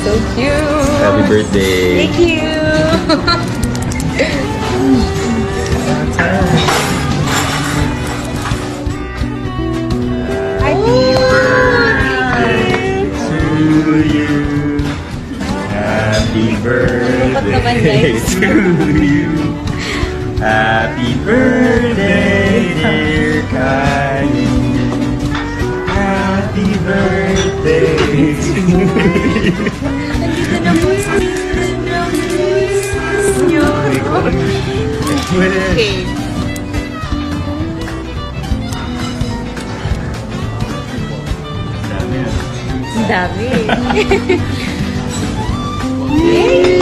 So cute. Happy birthday. Thank you. Happy birthday naman, guys. to you. Happy birthday, dear Kylie. Happy birthday to you. Nandito na po sa nyo. Okay. Ang dami. Yay!